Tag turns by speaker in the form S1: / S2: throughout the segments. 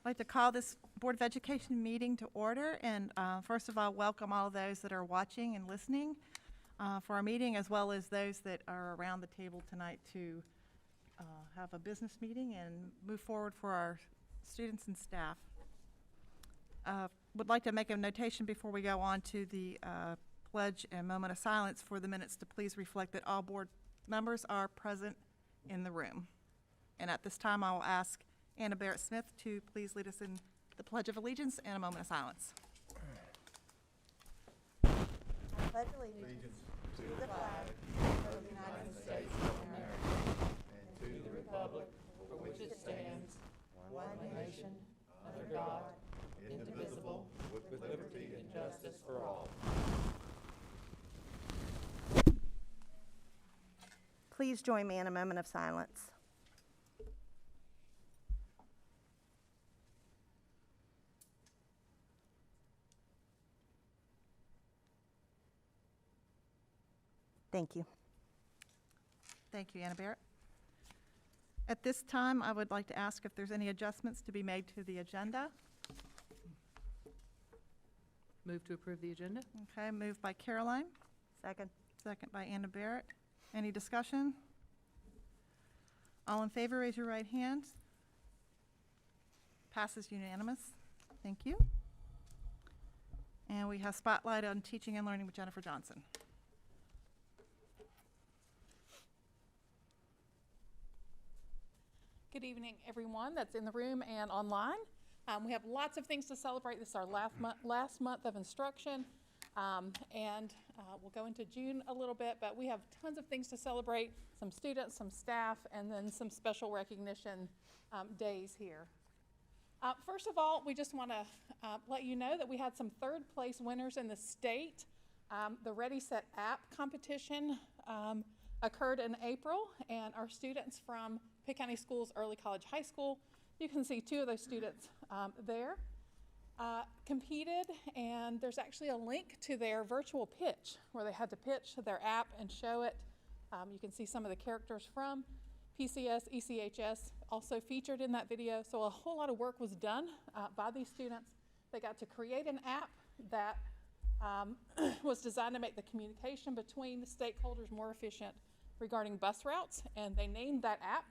S1: I'd like to call this Board of Education meeting to order, and first of all, welcome all those that are watching and listening for our meeting, as well as those that are around the table tonight to have a business meeting and move forward for our students and staff. Would like to make a notation before we go on to the pledge and moment of silence for the minutes to please reflect that all board members are present in the room. And at this time, I will ask Anna Barrett-Smith to please lead us in the Pledge of Allegiance and a moment of silence.
S2: I pledge allegiance to the flag of the United States of America and to the republic for which it stands, one nation, under God, indivisible, with liberty and justice for all. Please join me in a moment of silence. Thank you.
S1: Thank you, Anna Barrett. At this time, I would like to ask if there's any adjustments to be made to the agenda.
S3: Move to approve the agenda.
S1: Okay, moved by Caroline,
S2: Second.
S1: second by Anna Barrett. Any discussion? All in favor, raise your right hand. Passes unanimous. Thank you. And we have Spotlight on Teaching and Learning with Jennifer Johnson.
S4: Good evening, everyone that's in the room and online. We have lots of things to celebrate. This is our last month of instruction, and we'll go into June a little bit, but we have tons of things to celebrate, some students, some staff, and then some special recognition days here. First of all, we just want to let you know that we had some third place winners in the state. The Ready, Set, App competition occurred in April, and our students from Pitt County Schools Early College High School, you can see two of those students there, competed, and there's actually a link to their virtual pitch where they had to pitch their app and show it. You can see some of the characters from PCS, ECHS also featured in that video, so a whole lot of work was done by these students. They got to create an app that was designed to make the communication between the stakeholders more efficient regarding bus routes, and they named that app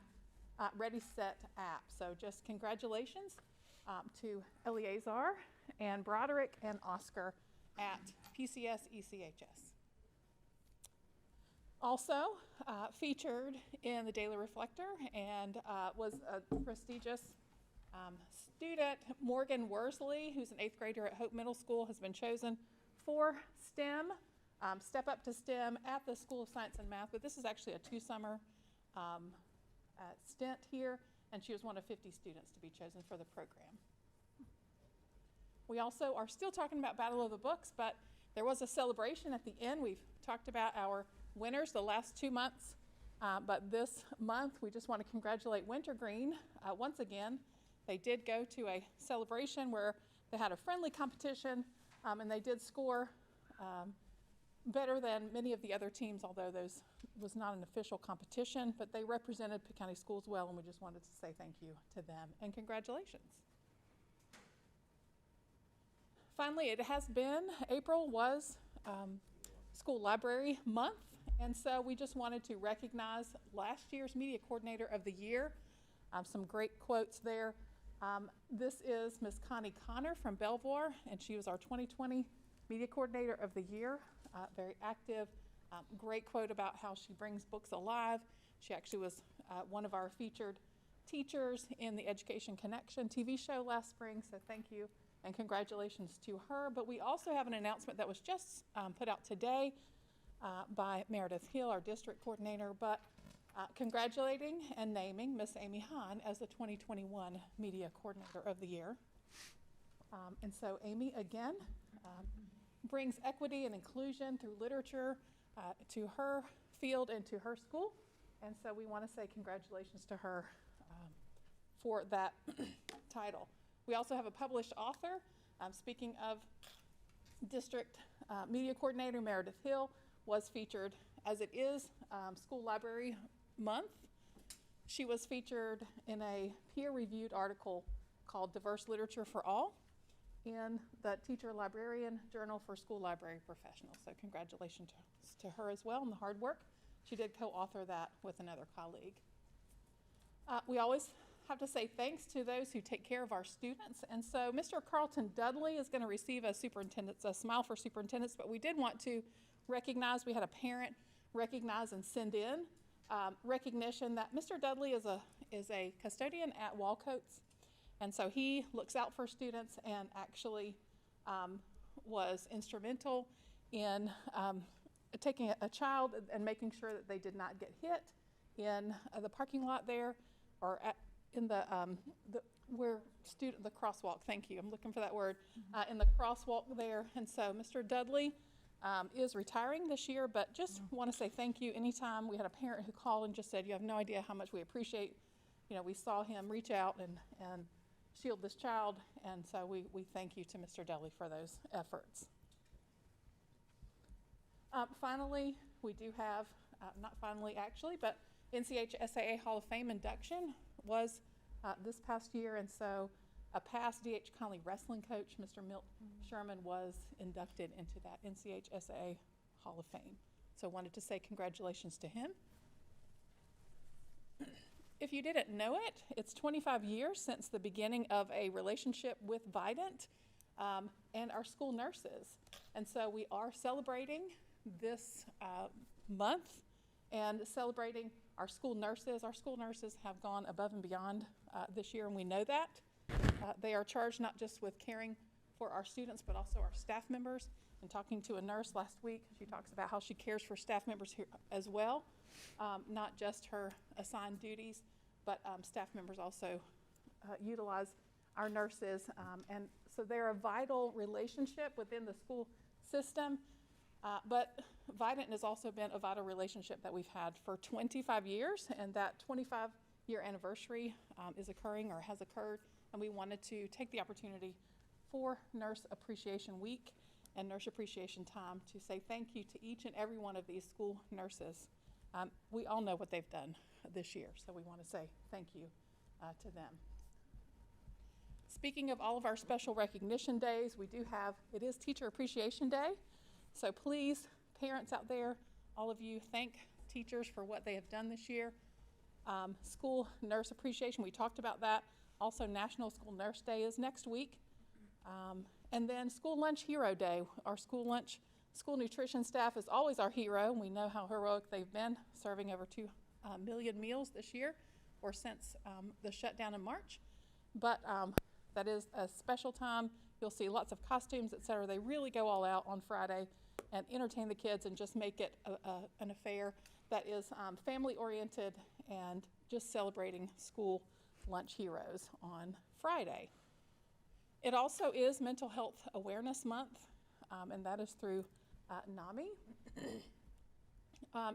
S4: Ready, Set, App. So just congratulations to Eleazar and Broderick and Oscar at PCS ECHS. Also featured in the Daily Reflector and was a prestigious student, Morgan Worsley, who's an 8th grader at Hope Middle School, has been chosen for STEM, Step Up to STEM at the School of Science and Math, but this is actually a 2-summer stint here, and she was one of 50 students to be chosen for the program. We also are still talking about Battle of the Books, but there was a celebration at the end. We've talked about our winners the last 2 months, but this month we just want to congratulate Wintergreen once again. They did go to a celebration where they had a friendly competition, and they did score better than many of the other teams, although those was not an official competition, but they represented Pitt County Schools well, and we just wanted to say thank you to them and congratulations. Finally, it has been, April was School Library Month, and so we just wanted to recognize last year's Media Coordinator of the Year. Some great quotes there. This is Ms. Connie Connor from Belvoir, and she was our 2020 Media Coordinator of the Year. Very active, great quote about how she brings books alive. She actually was one of our featured teachers in the Education Connection TV show last spring, so thank you and congratulations to her. But we also have an announcement that was just put out today by Meredith Hill, our district coordinator, but congratulating and naming Miss Amy Hahn as the 2021 Media Coordinator of the Year. And so Amy, again, brings equity and inclusion through literature to her field and to her school. And so we want to say congratulations to her for that title. We also have a published author. Speaking of district media coordinator, Meredith Hill was featured, as it is School Library Month. She was featured in a peer-reviewed article called Diverse Literature for All in the Teacher Librarian Journal for School Library Professionals. So congratulations to her as well on the hard work. She did co-author that with another colleague. We always have to say thanks to those who take care of our students. And so Mr. Carlton Dudley is going to receive a Smile for Superintendents, but we did want to recognize, we had a parent recognize and send in recognition that Mr. Dudley is a custodian at Walcoats. And so he looks out for students and actually was instrumental in taking a child and making sure that they did not get hit in the parking lot there, or in the crosswalk, thank you, I'm looking for that word, in the crosswalk there. And so Mr. Dudley is retiring this year, but just want to say thank you. Anytime we had a parent who called and just said, you have no idea how much we appreciate, we saw him reach out and shield this child, and so we thank you to Mr. Dudley for those efforts. Finally, we do have, not finally actually, but NCH SAA Hall of Fame induction was this past year, and so a past D.H. Conley wrestling coach, Mr. Milt Sherman, was inducted into that NCH SAA Hall of Fame. So wanted to say congratulations to him. If you didn't know it, it's 25 years since the beginning of a relationship with Vidant and our school nurses. And so we are celebrating this month and celebrating our school nurses. Our school nurses have gone above and beyond this year, and we know that. They are charged not just with caring for our students, but also our staff members. And talking to a nurse last week, she talks about how she cares for staff members here as well, not just her assigned duties, but staff members also utilize our nurses. And so they're a vital relationship within the school system. But Vidant has also been a vital relationship that we've had for 25 years, and that 25-year anniversary is occurring or has occurred, and we wanted to take the opportunity for Nurse Appreciation Week and Nurse Appreciation Time to say thank you to each and every one of these school nurses. We all know what they've done this year, so we want to say thank you to them. Speaking of all of our special recognition days, it is Teacher Appreciation Day. So please, parents out there, all of you, thank teachers for what they have done this year. School Nurse Appreciation, we talked about that. Also, National School Nurse Day is next week. And then School Lunch Hero Day. Our school nutrition staff is always our hero, and we know how heroic they've been, serving over 2 million meals this year, or since the shutdown in March. But that is a special time. You'll see lots of costumes, et cetera. They really go all out on Friday and entertain the kids and just make it an affair that is family-oriented and just celebrating school lunch heroes on Friday. It also is Mental Health Awareness Month, and that is through NAMI.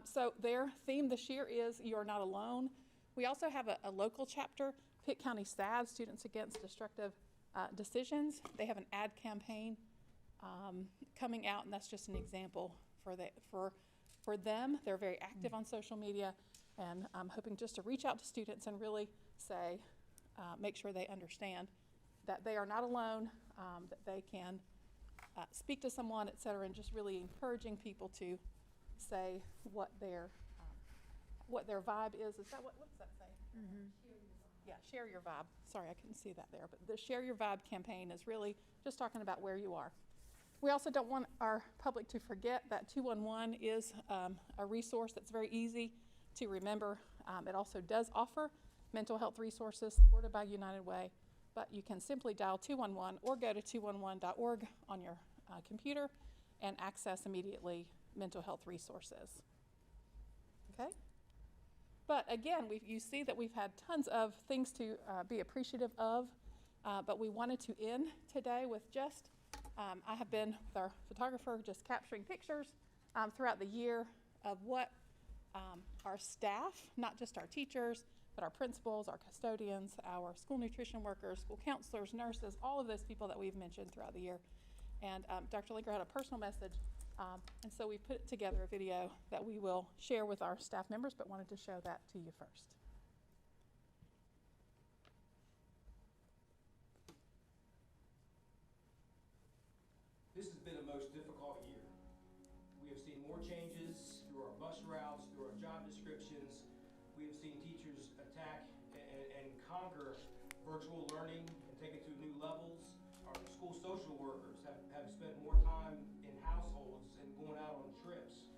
S4: So their theme this year is You're Not Alone. We also have a local chapter, Pitt County SAD, Students Against Destructive Decisions. They have an ad campaign coming out, and that's just an example for them. They're very active on social media, and I'm hoping just to reach out to students and really say, make sure they understand that they are not alone, that they can speak to someone, et cetera, and just really encouraging people to say what their vibe is. Is that what does that say? Mm-hmm. Yeah, share your vibe. Sorry, I couldn't see that there, but the Share Your Vibe campaign is really just talking about where you are. We also don't want our public to forget that 211 is a resource that's very easy to remember. It also does offer mental health resources supported by United Way, but you can simply dial 211 or go to 211.org on your computer and access immediately mental health resources. Okay? But again, you see that we've had tons of things to be appreciative of, but we wanted to end today with just, I have been with our photographer just capturing pictures throughout the year of what our staff, not just our teachers, but our principals, our custodians, our school nutrition workers, school counselors, nurses, all of those people that we've mentioned throughout the year. And Dr. Linker had a personal message, and so we put together a video that we will share with our staff members, but wanted to show that to you first.
S5: This has been a most difficult year. We have seen more changes through our bus routes, through our job descriptions. We have seen teachers attack and conquer virtual learning and take it to new levels. Our school social workers have spent more time in households and going out on trips.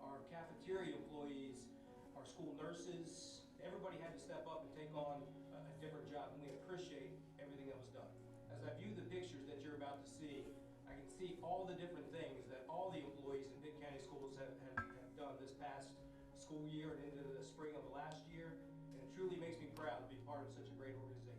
S5: Our cafeteria employees, our school nurses, everybody had to step up and take on a different job, and we appreciate everything that was done. As I view the pictures that you're about to see, I can see all the different things that all the employees in Pitt County Schools have done this past school year and into the spring of the last year, and it truly makes me proud to be part of such a great organization.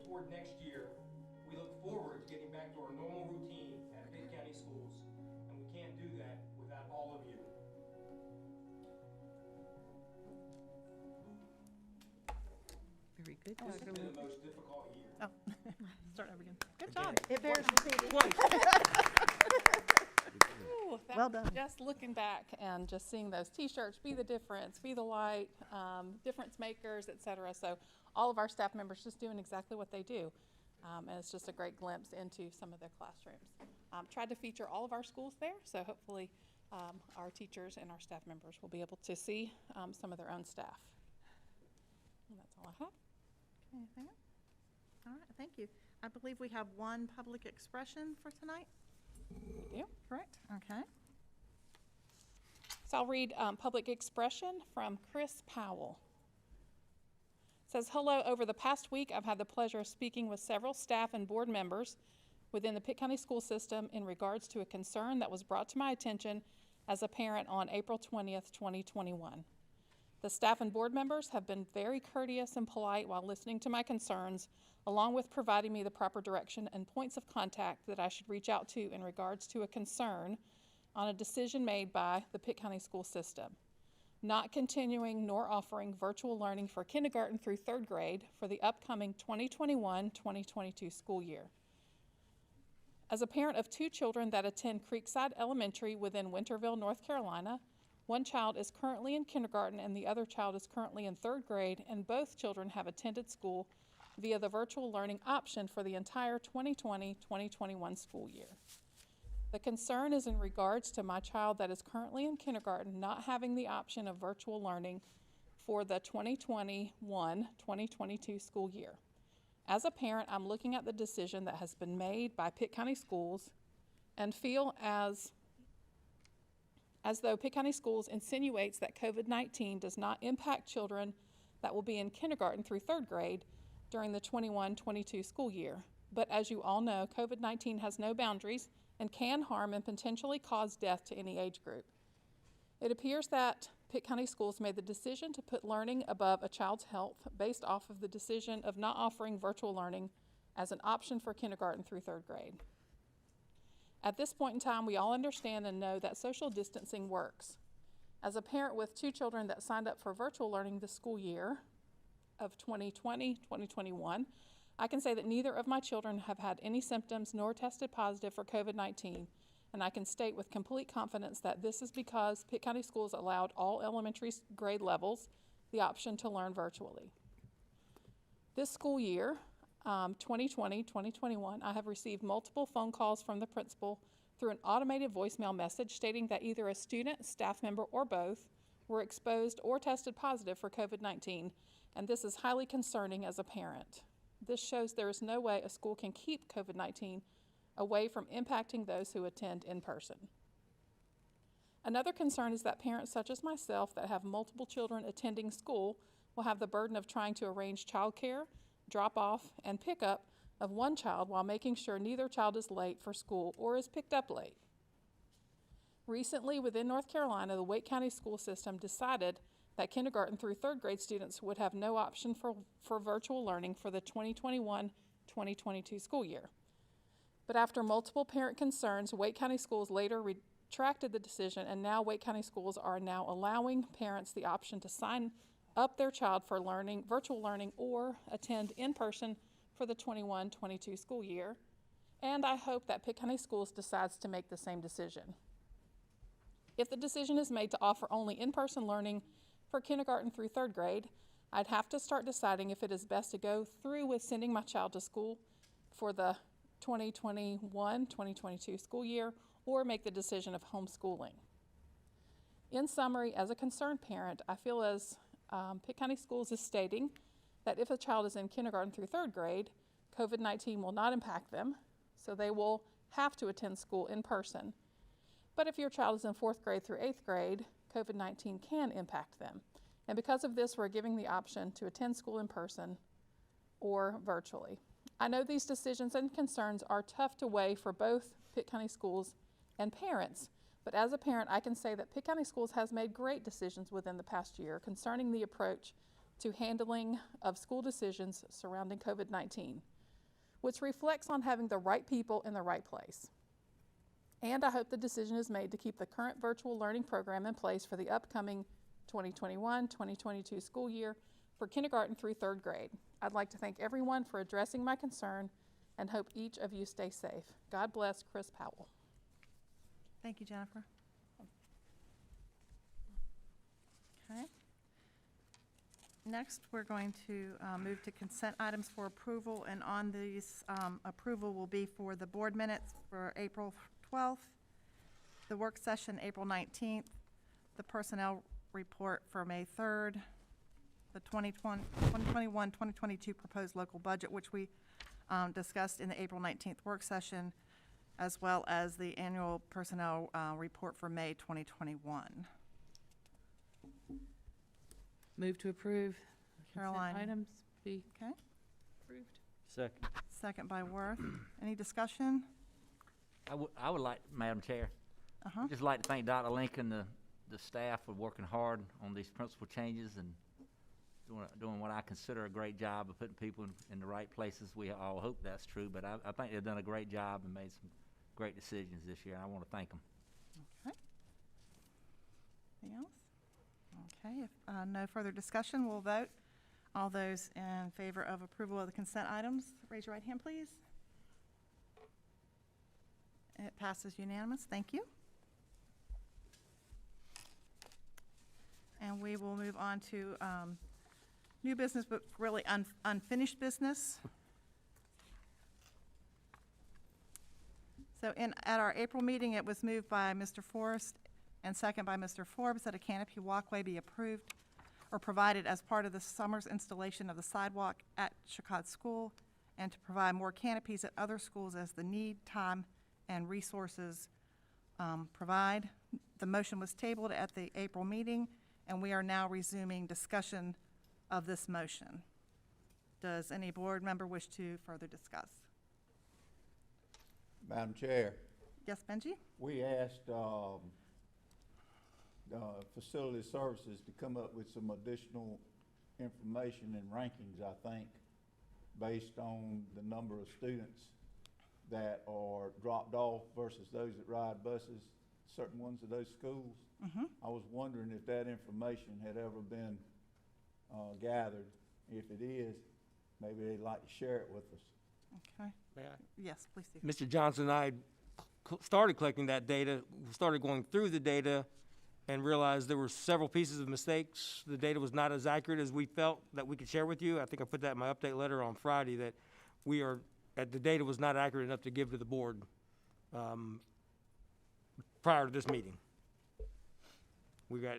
S5: Toward next year, we look forward to getting back to our normal routine at Pitt County Schools, and we can't do that without all of you.
S3: Very good,
S5: This has
S3: Dr.
S5: been the most difficult year.
S1: Oh, start over again. Good job.
S2: It bears repeating.
S4: Ooh, that
S1: Well
S4: was
S1: done.
S4: Just looking back and just seeing those T-shirts, be the difference, be the light, difference makers, et cetera. So all of our staff members just doing exactly what they do. And it's just a great glimpse into some of their classrooms. Tried to feature all of our schools there, so hopefully our teachers and our staff members will be able to see some of their own staff. And that's all I have.
S1: Anything else? All right, thank you. I believe we have one public expression for tonight,
S4: We do.
S1: correct? Okay.
S4: So I'll read public expression from Chris Powell. It says, hello, over the past week, I've had the pleasure of speaking with several staff and board members within the Pitt County school system in regards to a concern that was brought to my attention as a parent on April 20th, 2021. The staff and board members have been very courteous and polite while listening to my concerns, along with providing me the proper direction and points of contact that I should reach out to in regards to a concern on a decision made by the Pitt County School System, not continuing nor offering virtual learning for kindergarten through third grade for the upcoming 2021-2022 school year. As a parent of 2 children that attend Creekside Elementary within Winterville, North Carolina, one child is currently in kindergarten and the other child is currently in third grade, and both children have attended school via the virtual learning option for the entire 2020-2021 school year. The concern is in regards to my child that is currently in kindergarten not having the option of virtual learning for the 2021-2022 school year. As a parent, I'm looking at the decision that has been made by Pitt County Schools and feel as though Pitt County Schools insinuates that COVID-19 does not impact children that will be in kindergarten through third grade during the 21-22 school year. But as you all know, COVID-19 has no boundaries and can harm and potentially cause death to any age group. It appears that Pitt County Schools made the decision to put learning above a child's health based off of the decision of not offering virtual learning as an option for kindergarten through third grade. At this point in time, we all understand and know that social distancing works. As a parent with 2 children that signed up for virtual learning this school year of 2020-2021, I can say that neither of my children have had any symptoms nor tested positive for COVID-19, and I can state with complete confidence that this is because Pitt County Schools allowed all elementary grade levels the option to learn virtually. This school year, 2020-2021, I have received multiple phone calls from the principal through an automated voicemail message stating that either a student, staff member, or both were exposed or tested positive for COVID-19, and this is highly concerning as a parent. This shows there is no way a school can keep COVID-19 away from impacting those who attend in person. Another concern is that parents such as myself that have multiple children attending school will have the burden of trying to arrange childcare, drop-off, and pickup of one child while making sure neither child is late for school or is picked up late. Recently, within North Carolina, the Wake County School System decided that kindergarten through third grade students would have no option for virtual learning for the 2021-2022 school year. But after multiple parent concerns, Wake County Schools later retracted the decision, and now Wake County Schools are now allowing parents the option to sign up their child for virtual learning or attend in person for the 21-22 school year. And I hope that Pitt County Schools decides to make the same decision. If the decision is made to offer only in-person learning for kindergarten through third grade, I'd have to start deciding if it is best to go through with sending my child to school for the 2021-2022 school year or make the decision of homeschooling. In summary, as a concerned parent, I feel as Pitt County Schools is stating that if a child is in kindergarten through third grade, COVID-19 will not impact them, so they will have to attend school in person. But if your child is in 4th grade through 8th grade, COVID-19 can impact them. And because of this, we're giving the option to attend school in person or virtually. I know these decisions and concerns are tough to weigh for both Pitt County Schools and parents, but as a parent, I can say that Pitt County Schools has made great decisions within the past year concerning the approach to handling of school decisions surrounding COVID-19, which reflects on having the right people in the right place. And I hope the decision is made to keep the current virtual learning program in place for the upcoming 2021-2022 school year for kindergarten through third grade. I'd like to thank everyone for addressing my concern and hope each of you stay safe. God bless Chris Powell.
S1: Thank you, Jennifer. Okay. Next, we're going to move to consent items for approval, and on these, approval will be for the board minutes for April 12th, the work session April 19th, the personnel report for May 3rd, the 2021-2022 proposed local budget, which we discussed in the April 19th work session, as well as the annual personnel report for May 2021.
S3: Move to approve.
S1: Caroline.
S3: Consent items be
S1: Okay,
S3: approved.
S6: Second.
S1: second by Worth. Any discussion?
S6: I would like, Madam Chair,
S1: Uh-huh.
S6: just like to thank Dr. Lincoln, the staff are working hard on these principal changes and doing what I consider a great job of putting people in the right places. We all hope that's true, but I think they've done a great job and made some great decisions this year. I want to thank them.
S1: Okay. Anything else? Okay, if no further discussion, we'll vote. All those in favor of approval of the consent items, raise your right hand, please. It passes unanimous. Thank you. And we will move on to new business, but really unfinished business. So at our April meeting, it was moved by Mr. Forrest and second by Mr. Forbes that a canopy walkway be approved or provided as part of the summer's installation of the sidewalk at Chicot School, and to provide more canopies at other schools as the need, time, and resources provide. The motion was tabled at the April meeting, and we are now resuming discussion of this motion. Does any board member wish to further discuss?
S2: Madam Chair,
S1: Yes, Benji?
S2: we asked Facility Services to come up with some additional information and rankings, I think, based on the number of students that are dropped off versus those that ride buses, certain ones of those schools. I was wondering if that information had ever been gathered. If it is, maybe they'd like to share it with us.
S1: Okay.
S7: May I?
S1: Yes, please do.
S7: Mr. Johnson and I started collecting that data, started going through the data, and realized there were several pieces of mistakes. The data was not as accurate as we felt that we could share with you. I think I put that in my update letter on Friday, that the data was not accurate enough to give to the board prior to this meeting. We got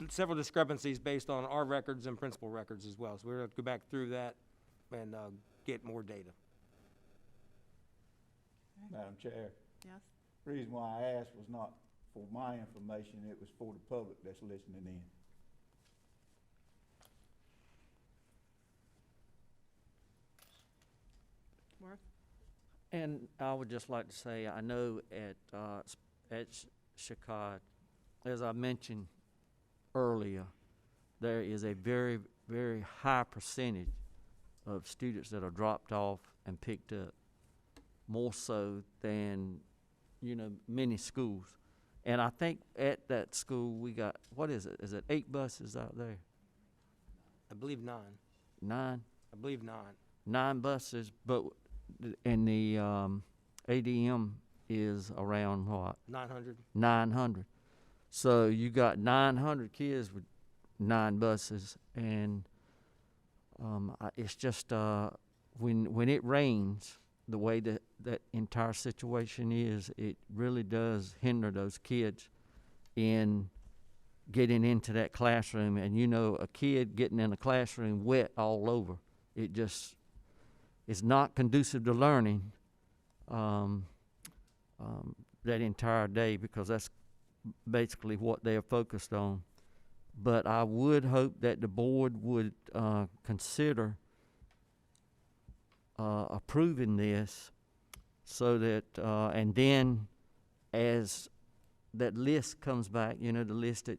S7: several discrepancies based on our records and principal records as well. So we're going to go back through that and get more data.
S2: Madam Chair,
S1: Yes.
S2: the reason why I asked was not for my information, it was for the public that's listening in.
S1: Worth?
S8: And I would just like to say, I know at Chicot, as I mentioned earlier, there is a very, very high percentage of students that are dropped off and picked up, more so than, many schools. And I think at that school, we got, what is it? Is it 8 buses out there?
S7: I believe 9.
S8: 9?
S7: I believe 9.
S8: 9 buses, but, and the ADM is around what?
S7: 900.
S8: 900. So you got 900 kids with 9 buses, and it's just when it rains, the way that entire situation is, it really does hinder those kids in getting into that classroom. And a kid getting in a classroom wet all over, it just is not conducive to learning that entire day, because that's basically what they're focused on. But I would hope that the board would consider approving this, so that and then as that list comes back, the list that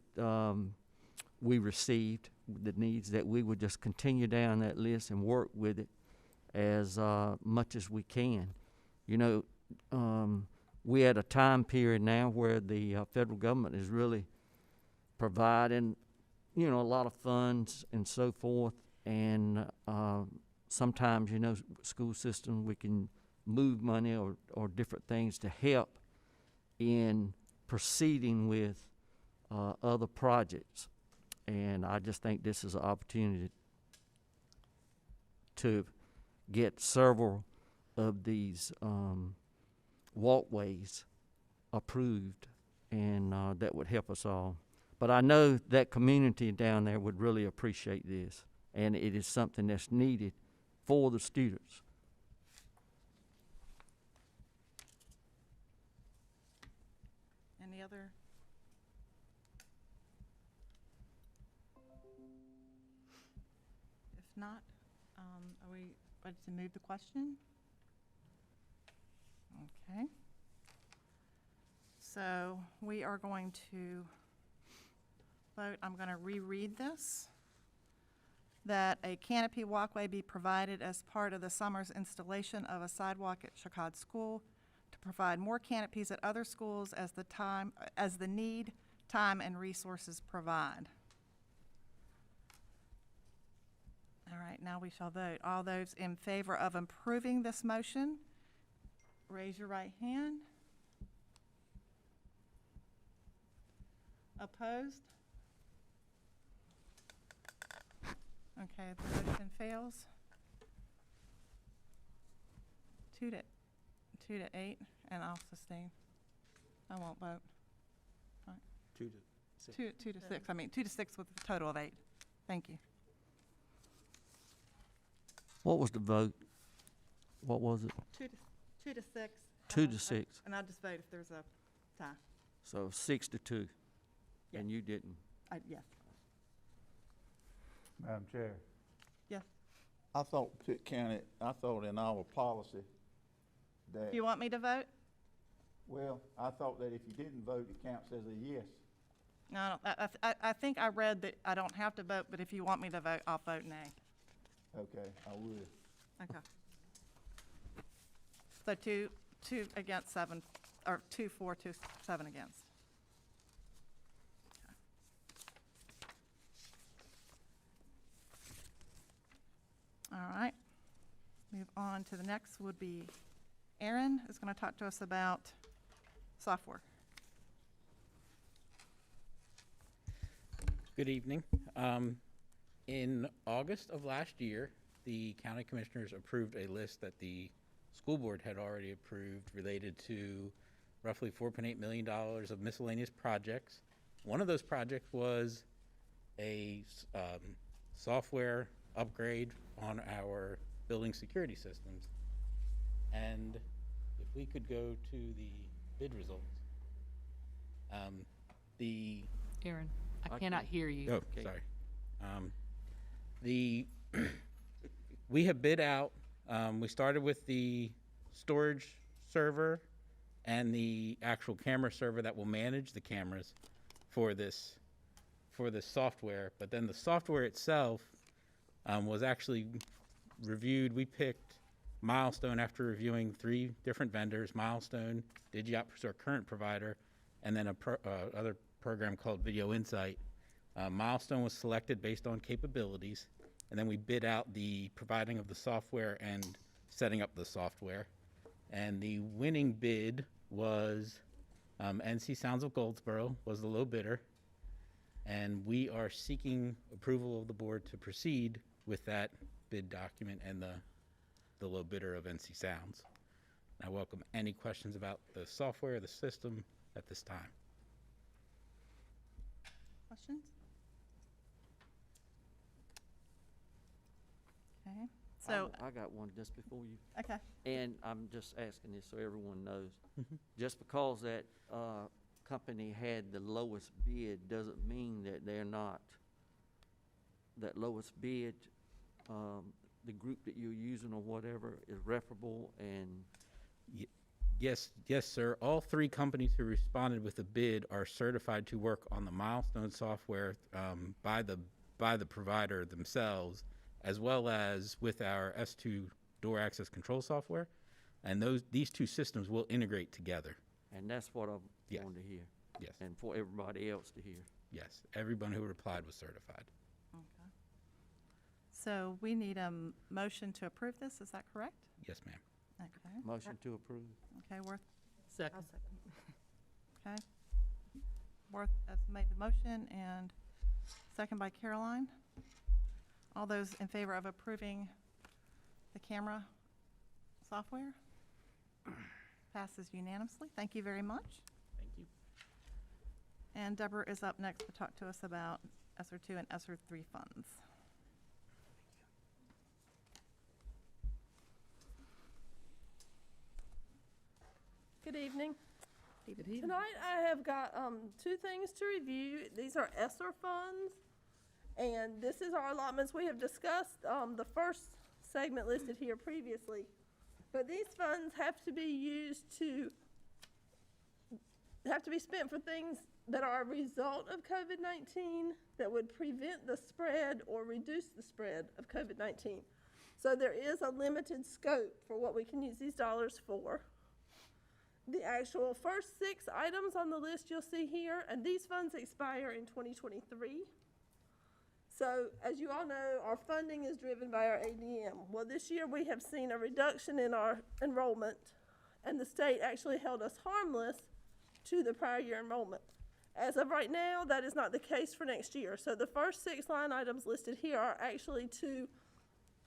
S8: we received, the needs, that we would just continue down that list and work with it as much as we can. We at a time period now where the federal government is really providing, a lot of funds and so forth, and sometimes, school system, we can move money or different things to help in proceeding with other projects. And I just think this is an opportunity to get several of these walkways approved, and that would help us all. But I know that community down there would really appreciate this, and it is something that's needed for the students.
S1: Any other? If not, are we ready to move the question? Okay. So we are going to vote, I'm going to reread this. That a canopy walkway be provided as part of the summer's installation of a sidewalk at Chicod School to provide more canopies at other schools as the need, time, and resources provide. All right, now we shall vote. All those in favor of approving this motion, raise your right hand. Opposed? Okay, the motion fails. 2 to 8, and I'll sustain. I won't vote.
S7: 2 to 6.
S1: 2 to 6, I mean, 2 to 6 with a total of 8. Thank you.
S8: What was the vote? What was it?
S1: 2 to 6.
S8: 2 to 6.
S1: And I'll just vote if there's a tie.
S8: So 6 to 2.
S1: Yes.
S8: And you didn't.
S1: Yes.
S9: Madam Chair,
S1: Yes.
S9: I thought Pitt County, I thought in our policy that,
S1: Do you want me to vote?
S9: well, I thought that if you didn't vote, it counts as a yes.
S1: No, I think I read that I don't have to vote, but if you want me to vote, I'll vote nay.
S9: Okay, I would.
S1: Okay. So 2 against 7, or 2 for, 2 7 against. All right. Move on to the next would be Aaron is going to talk to us about software.
S10: Good evening. In August of last year, the county commissioners approved a list that the school board had already approved related to roughly $4.8 million of miscellaneous projects. One of those projects was a software upgrade on our building security systems. And if we could go to the bid results.
S3: Aaron, I
S8: I
S3: cannot
S8: can-
S3: hear you.
S10: Oh,
S8: Okay.
S10: sorry. We have bid out, we started with the storage server and the actual camera server that will manage the cameras for this software. But then the software itself was actually reviewed. We picked Milestone after reviewing 3 different vendors, Milestone, DigiOps, our current provider, and then other program called Video Insight. Milestone was selected based on capabilities, and then we bid out the providing of the software and setting up the software. And the winning bid was NC Sounds of Goldsboro was the low bidder, and we are seeking approval of the board to proceed with that bid document and the low bidder of NC Sounds. I welcome any questions about the software, the system at this time.
S1: Questions? Okay, so,
S8: I got one just before you.
S1: okay,
S8: And I'm just asking this so everyone knows. Just because that company had the lowest bid doesn't mean that they're not, that lowest bid, the group that you're using or whatever is referable and
S10: Yes, sir. All 3 companies who responded with a bid are certified to work on the Milestone software by the provider themselves, as well as with our S2 door access control software. And these 2 systems will integrate together.
S8: and that's what I
S10: Yeah.
S8: wanted to hear.
S10: Yes,
S8: And for everybody else to hear.
S10: yes. Everyone who replied was certified.
S1: okay. So we need a motion to approve this, is that correct?
S10: Yes, ma'am.
S1: Okay,
S8: Motion to approve.
S1: okay, Worth,
S3: Second.
S1: okay. Worth has made the motion, and second by Caroline. All those in favor of approving the camera software? Passes unanimously. Thank you very much.
S10: Thank you.
S1: And Deborah is up next to talk to us about ESSER 2 and ESSER 3 funds.
S2: Good evening.
S3: Good evening.
S2: Tonight I have got 2 things to review. These are ESSER funds, and this is our allotments. We have discussed the first segment listed here previously, but these funds have to be used to, have to be spent for things that are a result of COVID-19 that would prevent the spread or reduce the spread of COVID-19. So there is a limited scope for what we can use these dollars for. The actual first 6 items on the list you'll see here, and these funds expire in 2023. So as you all know, our funding is driven by our ADM. Well, this year we have seen a reduction in our enrollment, and the state actually held us harmless to the prior year enrollment. As of right now, that is not the case for next year. So the first 6 line items listed here are actually to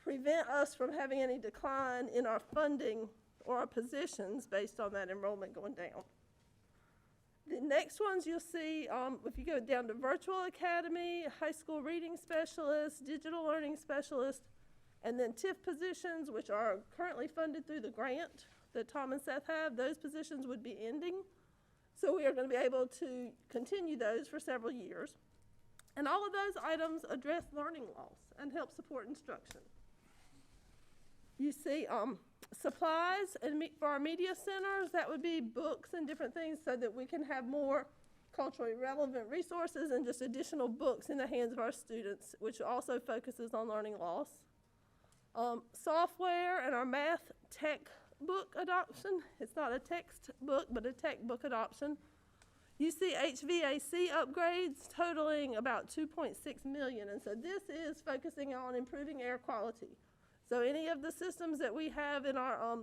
S2: prevent us from having any decline in our funding or our positions based on that enrollment going down. The next ones you'll see, if you go down to virtual academy, high school reading specialist, digital learning specialist, and then TIF positions, which are currently funded through the grant that Tom and Seth have, those positions would be ending. So we are going to be able to continue those for several years. And all of those items address learning loss and help support instruction. You see supplies and for our media centers, that would be books and different things so that we can have more culturally relevant resources and just additional books in the hands of our students, which also focuses on learning loss. Software and our math tech book adoption. It's not a textbook, but a tech book adoption. You see HVAC upgrades totaling about $2.6 million, and so this is focusing on improving air quality. So any of the systems that we have in our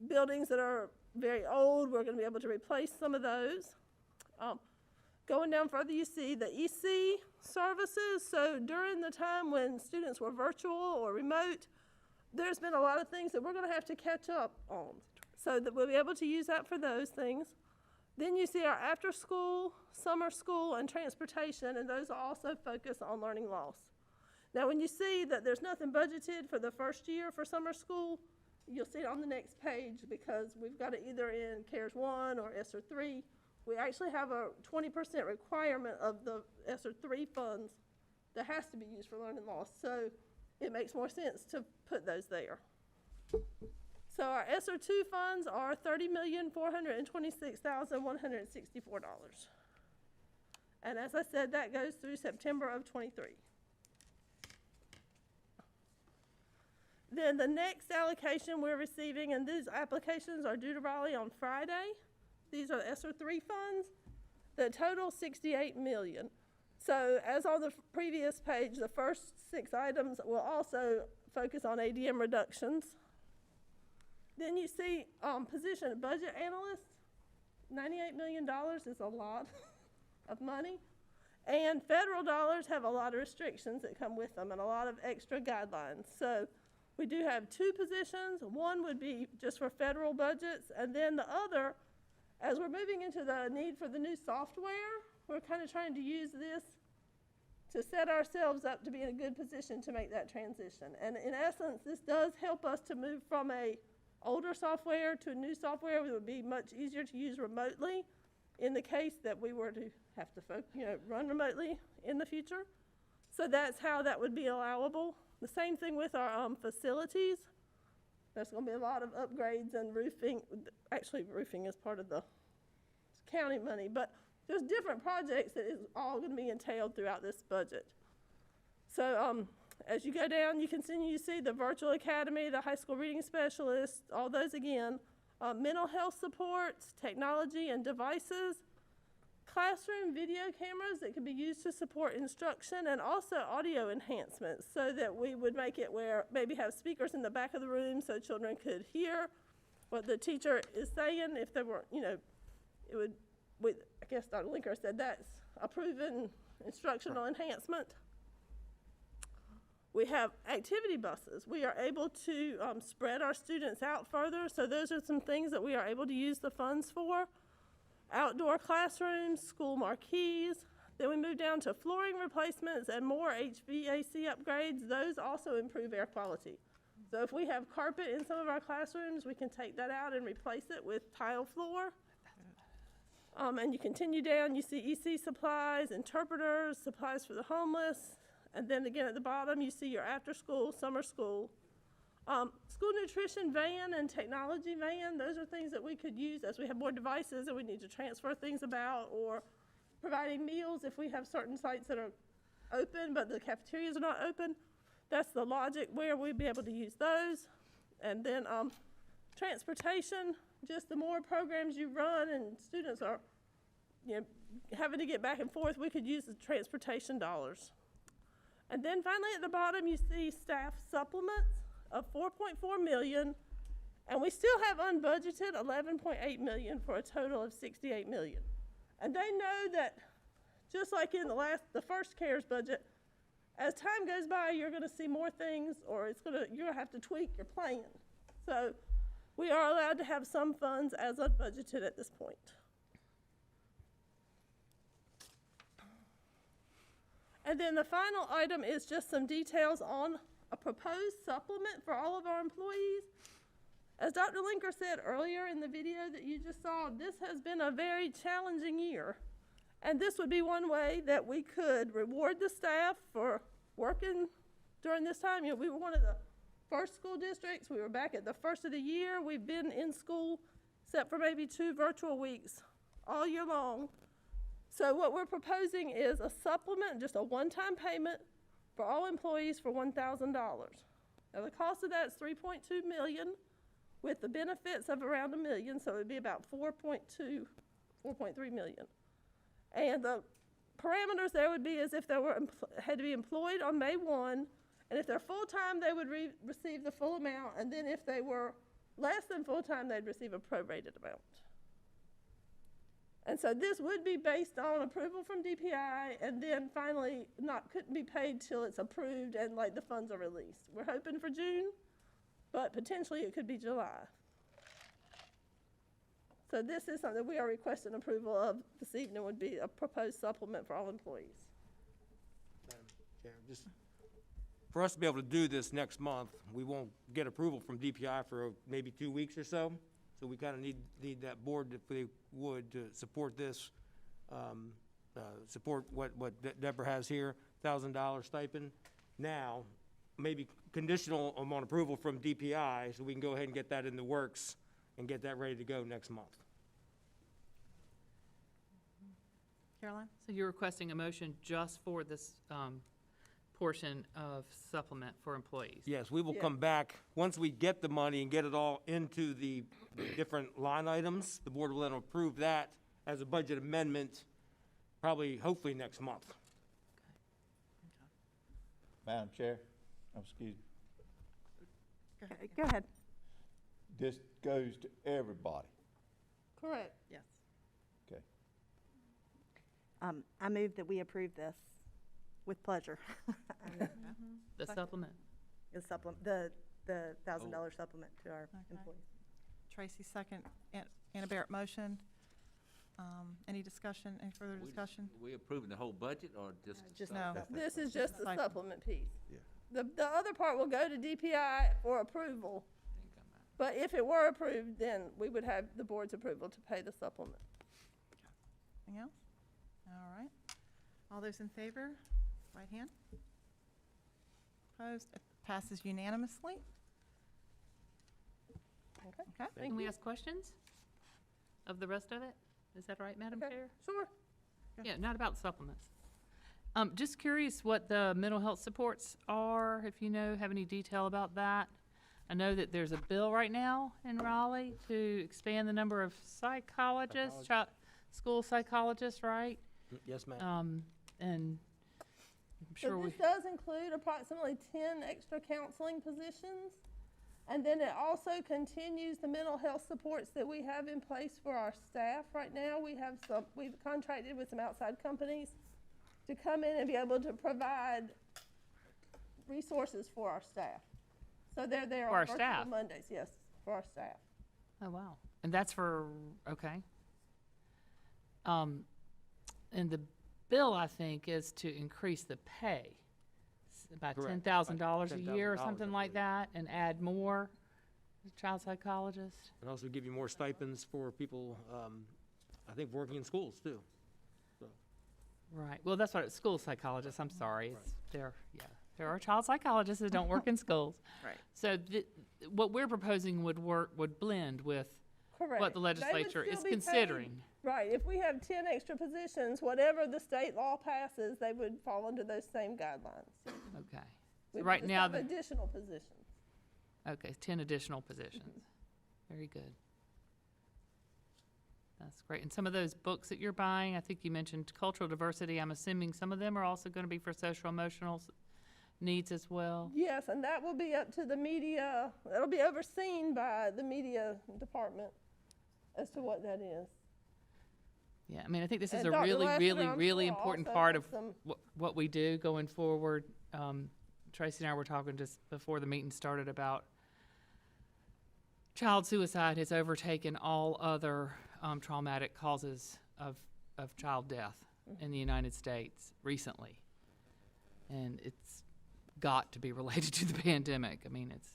S2: buildings that are very old, we're going to be able to replace some of those. Going down further, you see the EC services. So during the time when students were virtual or remote, there's been a lot of things that we're going to have to catch up on so that we'll be able to use that for those things. Then you see our after school, summer school, and transportation, and those also focus on learning loss. Now, when you see that there's nothing budgeted for the first year for summer school, you'll see it on the next page because we've got it either in CARES 1 or Esser 3. We actually have a 20% requirement of the Esser 3 funds that has to be used for learning loss. So it makes more sense to put those there. So our Esser 2 funds are $30,426,164. And as I said, that goes through September of 23. Then the next allocation we're receiving, and these applications are due to Raleigh on Friday. These are Esser 3 funds that total $68 million. So as on the previous page, the first 6 items will also focus on ADM reductions. Then you see position of budget analyst, $98 million is a lot of money. And federal dollars have a lot of restrictions that come with them and a lot of extra guidelines. So we do have 2 positions. One would be just for federal budgets, and then the other, as we're moving into the need for the new software, we're kind of trying to use this to set ourselves up to be in a good position to make that transition. And in essence, this does help us to move from a older software to a new software that would be much easier to use remotely in the case that we were to have to run remotely in the future. So that's how that would be allowable. The same thing with our facilities. There's going to be a lot of upgrades and roofing. Actually, roofing is part of the county money, but there's different projects that is all going to be entailed throughout this budget. So as you go down, you continue to see the virtual academy, the high school reading specialist, all those again, mental health supports, technology and devices, classroom video cameras that can be used to support instruction, and also audio enhancements so that we would make it where maybe have speakers in the back of the room so children could hear what the teacher is saying. If they were, it would, I guess Dr. Linker said that's a proven instructional enhancement. We have activity buses. We are able to spread our students out further, so those are some things that we are able to use the funds for. Outdoor classrooms, school marquees. Then we move down to flooring replacements and more HVAC upgrades. Those also improve air quality. So if we have carpet in some of our classrooms, we can take that out and replace it with tile floor. And you continue down, you see EC supplies, interpreters, supplies for the homeless. And then again at the bottom, you see your after school, summer school. School nutrition van and technology van, those are things that we could use as we have more devices and we need to transfer things about or providing meals if we have certain sites that are open, but the cafeterias are not open. That's the logic where we'd be able to use those. And then transportation, just the more programs you run and students are, having to get back and forth, we could use the transportation dollars. And then finally at the bottom, you see staff supplements of $4.4 million, and we still have unbudgeted $11.8 million for a total of $68 million. And they know that, just like in the first CARES budget, as time goes by, you're going to see more things, or you're going to have to tweak your plan. So we are allowed to have some funds as unbudgeted at this point. And then the final item is just some details on a proposed supplement for all of our employees. As Dr. Linker said earlier in the video that you just saw, this has been a very challenging year. And this would be one way that we could reward the staff for working during this time. We were one of the first school districts. We were back at the first of the year. We've been in school, except for maybe 2 virtual weeks, all year long. So what we're proposing is a supplement, just a one-time payment for all employees for $1,000. Now the cost of that is $3.2 million, with the benefits of around $1 million, so it would be about $4.3 million. And the parameters there would be as if they had to be employed on May 1, and if they're full-time, they would receive the full amount, and then if they were less than full-time, they'd receive a prorated amount. And so this would be based on approval from DPI, and then finally couldn't be paid till it's approved and the funds are released. We're hoping for June, but potentially it could be July. So this is something we are requesting approval of this evening, would be a proposed supplement for all employees.
S7: Madam Chair, just for us to be able to do this next month, we won't get approval from DPI for maybe 2 weeks or so. So we kind of need that board, if they would, to support this, support what Deborah has here, $1,000 stipend. Now, maybe conditional on approval from DPI, so we can go ahead and get that in the works and get that ready to go next month.
S1: Caroline?
S3: So you're requesting a motion just for this portion of supplement for employees?
S7: Yes, we will come back, once we get the money and get it all into the different line items, the board will then approve that as a budget amendment, hopefully next month.
S9: Madam Chair, excuse me,
S2: Go ahead.
S9: this goes to everybody.
S2: Correct.
S1: Yes.
S9: Okay.
S11: I move that we approve this with pleasure.
S3: The supplement?
S11: The $1,000 supplement to our
S1: Okay.
S11: employees.
S1: Tracy, second. Anna Barrett, motion. Any discussion, any further discussion?
S6: We approving the whole budget or just?
S11: Just
S1: No.
S2: This is just the
S1: Stipend.
S2: supplement piece.
S9: Yeah.
S2: The other part will go to DPI for approval, but if it were approved, then we would have the board's approval to pay the supplement.
S1: Anything else? All right. All those in favor, right hand. Opposed? It passes unanimously.
S2: Okay.
S1: Okay.
S2: Thank
S3: Can we
S2: you.
S3: ask questions of the rest of it? Is that right, Madam
S2: Okay.
S3: Chair?
S2: Sure.
S3: Yeah, not about supplements. Just curious what the mental health supports are, if you have any detail about that. I know that there's a bill right now in Raleigh to expand the number of psychologists, school psychologists, right?
S7: Yes, ma'am.
S3: And I'm sure
S2: So
S3: we,
S2: this does include approximately 10 extra counseling positions. And then it also continues the mental health supports that we have in place for our staff right now. We've contracted with some outside companies to come in and be able to provide resources for our staff. So they're there
S3: For
S2: on
S3: our
S2: virtual
S3: staff?
S2: Mondays, yes, for our staff.
S3: oh, wow. And that's for, okay. And the bill, I think, is to increase the pay about
S7: Correct.
S3: $10,000 a
S7: About
S3: year or
S7: $10,000,
S3: something
S7: I
S3: like
S7: believe.
S3: that, and add more child psychologists.
S7: And also give you more stipends for people, I think, working in schools, too.
S3: Right. Well, that's what, school psychologists, I'm sorry. There are child psychologists that don't work in schools.
S1: Right.
S3: So what we're proposing would blend with
S2: Correct.
S3: what the
S2: They would
S3: legislature is
S2: still be paid
S3: considering.
S2: Right, if we have 10 extra positions, whatever the state law passes, they would fall under those same guidelines.
S3: Okay.
S2: We
S3: So
S2: would
S3: right
S2: just
S3: now,
S2: have
S3: the-
S2: additional positions.
S3: okay, 10 additional positions. Very good. That's great. And some of those books that you're buying, I think you mentioned cultural diversity. I'm assuming some of them are also going to be for social emotional needs as well.
S2: Yes, and that will be up to the media, that'll be overseen by the media department as to what that is.
S3: Yeah, I mean, I think this is
S2: And
S3: a
S2: Dr.
S3: really,
S2: Lester,
S3: really,
S2: I'm
S3: really
S2: sure,
S3: important
S2: also
S3: part
S2: has
S3: of
S2: some-
S3: what we do going forward. Tracy and I were talking just before the meeting started about child suicide has overtaken all other traumatic causes of child death in the United States recently. And it's got to be related to the pandemic. I mean, it's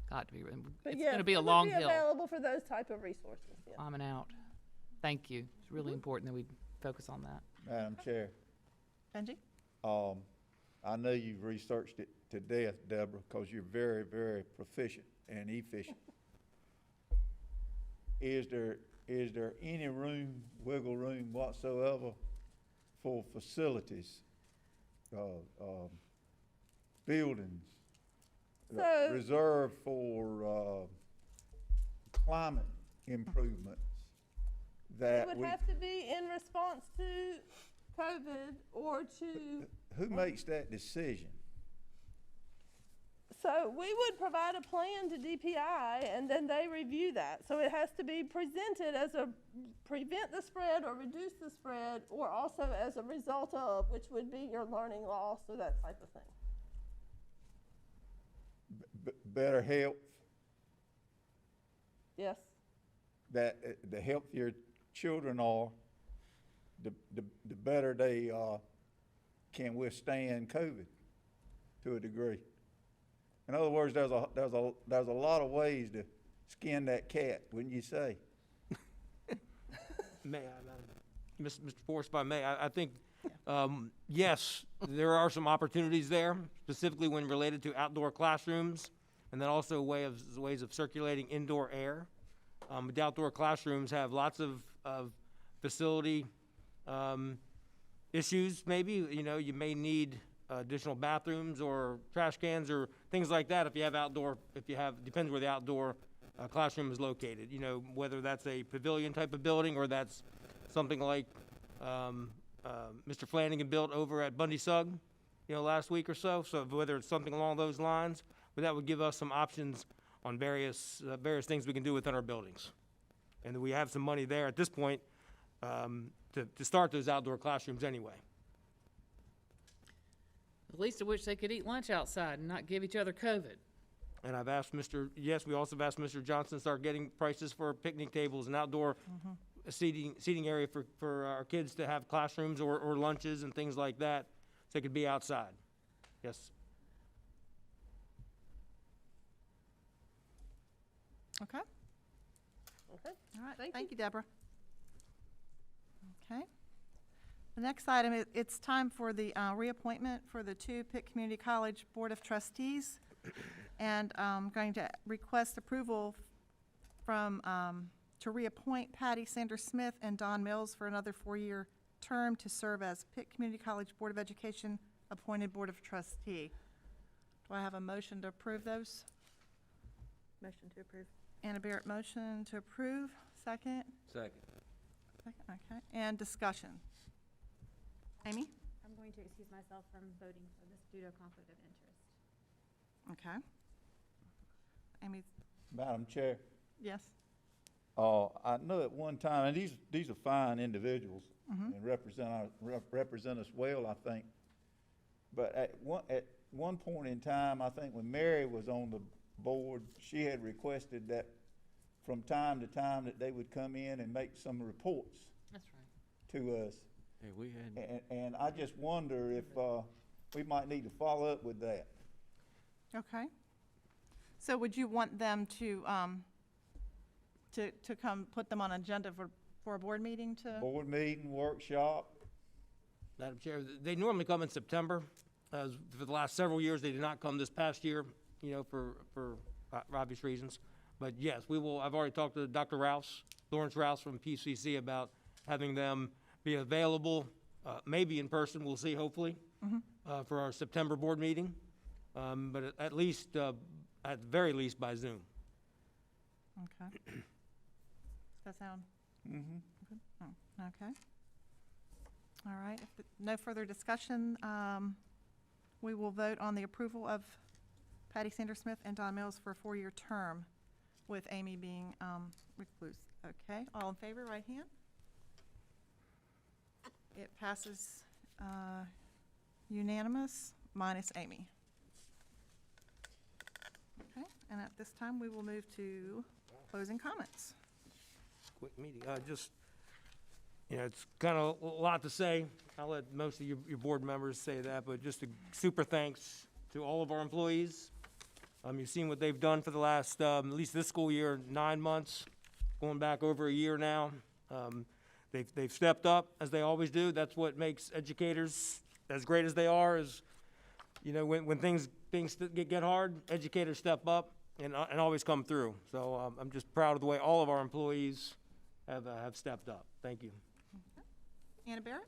S3: got to be.
S2: But
S3: It's
S2: yes,
S3: going to be a
S2: it would
S3: long hill.
S2: available for those type of resources, yeah.
S3: Climbing out. Thank you. It's really important that we focus on that.
S9: Madam Chair,
S1: Benji?
S9: I know you've researched it to death, Deborah, because you're very, very proficient and efficient. Is there any wiggle room whatsoever for facilities, buildings,
S2: So-
S9: reserved for, climate improvements
S2: It
S9: that
S2: would
S9: we,
S2: have to be in response to COVID or to,
S9: who makes that decision?
S2: so we would provide a plan to DPI and then they review that. So it has to be presented as a prevent the spread or reduce the spread or also as a result of, which would be your learning loss or that type of thing.
S9: Better health,
S2: Yes,
S9: that the healthier children are, the better they can withstand COVID to a degree. In other words, there's a lot of ways to skin that cat, wouldn't you say?
S7: May I, Mr. Forrest, if I may, I think, yes, there are some opportunities there, specifically when related to outdoor classrooms, and then also ways of circulating indoor air. The outdoor classrooms have lots of facility issues, maybe. You know, you may need additional bathrooms or trash cans or things like that if you have depends where the outdoor classroom is located. You know, whether that's a pavilion type of building or that's something like Mr. Flanagan built over at Bundy Sugg, you know, last week or so. So whether it's something along those lines, but that would give us some options on various things we can do within our buildings. And we have some money there at this point to start those outdoor classrooms anyway.
S3: The least of which they could eat lunch outside and not give each other COVID.
S7: And I've asked we also have asked Mr. Johnson to start getting prices for picnic tables and outdoor seating area for our kids to have classrooms or lunches and things like that, so they could be outside. Yes.
S1: Okay.
S2: okay.
S1: All right,
S2: Thank
S1: thank you, Deborah. Okay. The next item, it's time for the reappointment for the 2 Pitt Community College Board of Trustees. And I'm going to request approval from, to reappoint Patty Sanders-Smith and Don Mills for another 4-year term to serve as Pitt Community College Board of Education appointed Board of Trustee. Do I have a motion to approve those?
S11: Motion to approve.
S1: Anna Barrett, motion to approve. Second?
S6: Second.
S1: Second, okay. And discussion. Amy?
S12: I'm going to excuse myself from voting for this due to a conflict of interest.
S1: Okay. Amy,
S9: Madam Chair,
S1: yes?
S9: I know at one time, and these are fine individuals and represent us well, I think. But at one point in time, I think when Mary was on the board, she had requested that from time to time that they would come in and make some reports
S3: That's right.
S9: to us.
S8: Yeah, we had.
S9: And I just wonder if we might need to follow up with that.
S1: Okay. So would you want them to come, put them on agenda for a board meeting to?
S9: Board meeting, workshop.
S7: Madam Chair, they normally come in September. For the last several years, they did not come this past year, you know, for obvious reasons. But yes, we will. I've already talked to Dr. Rouse, Lawrence Rouse from PCC about having them be available, maybe in person, we'll see, hopefully, for our September board meeting, but at least, at the very least, by Zoom.
S1: Okay. Does that sound? Good? Oh, okay. All right, if no further discussion, we will vote on the approval of Patty Sanders-Smith and Don Mills for a 4-year term, with Amy being recluse. Okay, all in favor, right hand? It passes unanimous, minus Amy. Okay, and at this time, we will move to closing comments.
S7: Quick meeting, just, it's kind of a lot to say. I'll let most of your board members say that, but just a super thanks to all of our employees. You've seen what they've done for the last, at least this school year, 9 months, going back over a year now. They've stepped up, as they always do. That's what makes educators as great as they are, is, when things get hard, educators step up and always come through. So I'm just proud of the way all of our employees have stepped up. Thank you.
S1: Anna Barrett?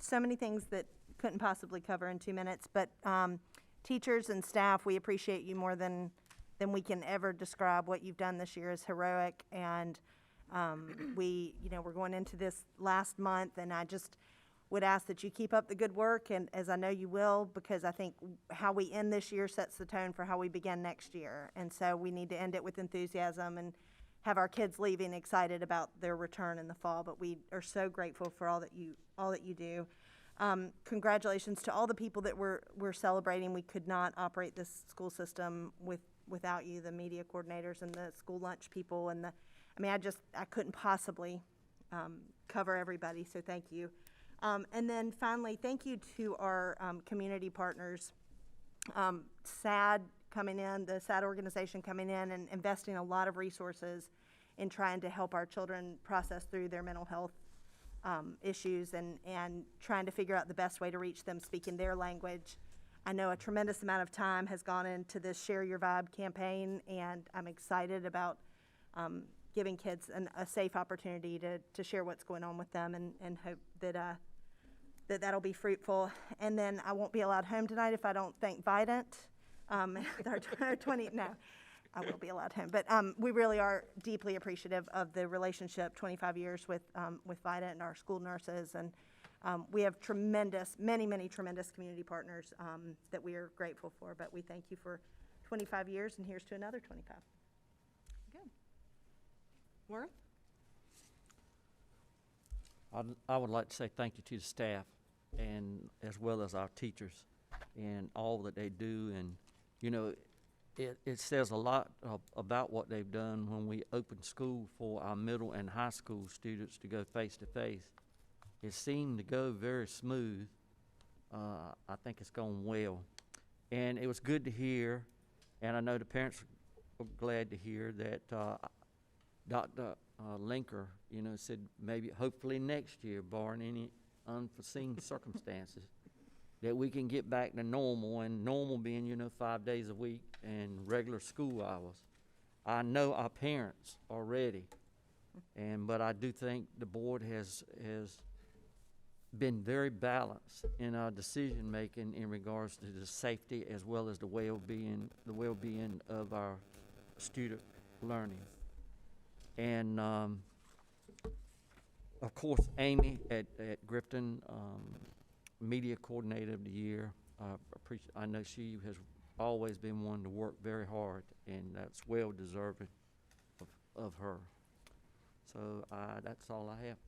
S11: So many things that couldn't possibly cover in 2 minutes, but teachers and staff, we appreciate you more than we can ever describe. What you've done this year is heroic, and we're going into this last month, and I just would ask that you keep up the good work, and as I know you will, because I think how we end this year sets the tone for how we begin next year. And so we need to end it with enthusiasm and have our kids leaving excited about their return in the fall. But we are so grateful for all that you do. Congratulations to all the people that we're celebrating. We could not operate this school system without you, the media coordinators and the school lunch people, and I couldn't possibly cover everybody, so thank you. And then finally, thank you to our community partners. SAD coming in, the SAD organization coming in and investing a lot of resources in trying to help our children process through their mental health issues and trying to figure out the best way to reach them speaking their language. I know a tremendous amount of time has gone into this Share Your Vibe campaign, and I'm excited about giving kids a safe opportunity to share what's going on with them, and hope that that'll be fruitful. And then I won't be allowed home tonight if I don't thank Vidant. I will be allowed home. But we really are deeply appreciative of the relationship, 25 years with Vidant and our school nurses. And we have many tremendous community partners that we are grateful for. But we thank you for 25 years, and here's to another 25.
S1: Good. Worth?
S8: I would like to say thank you to the staff, and as well as our teachers, and all that they do. And it says a lot about what they've done when we opened school for our middle and high school students to go face to face. It seemed to go very smooth. I think it's gone well, and it was good to hear, and I know the parents were glad to hear that Dr. Linker, said maybe hopefully next year, barring any unforeseen circumstances, that we can get back to normal, and normal being, 5 days a week and regular school hours. I know our parents are ready, but I do think the board has been very balanced in our decision making in regards to the safety as well as the well-being of our student learning. And of course, Amy at Grifton, Media Coordinator of the Year. I know she has always been one to work very hard, and that's well deserving of her. So that's all I have.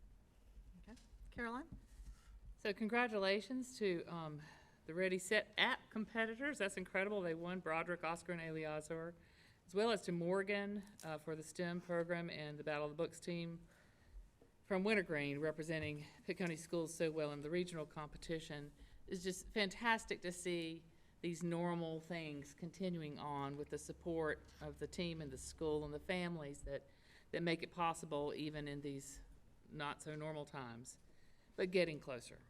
S1: Okay. Caroline?
S3: So congratulations to the Ready, Set, App competitors. That's incredible. They won, Broderick, Oscar, and Eleazar, as well as to Morgan for the STEM program and the Battle of the Books team from Wintergreen, representing Pitt County Schools so well in the regional competition. It's just fantastic to see these normal things continuing on with the support of the team and the school and the families that make it possible even in these not so normal times, but getting closer.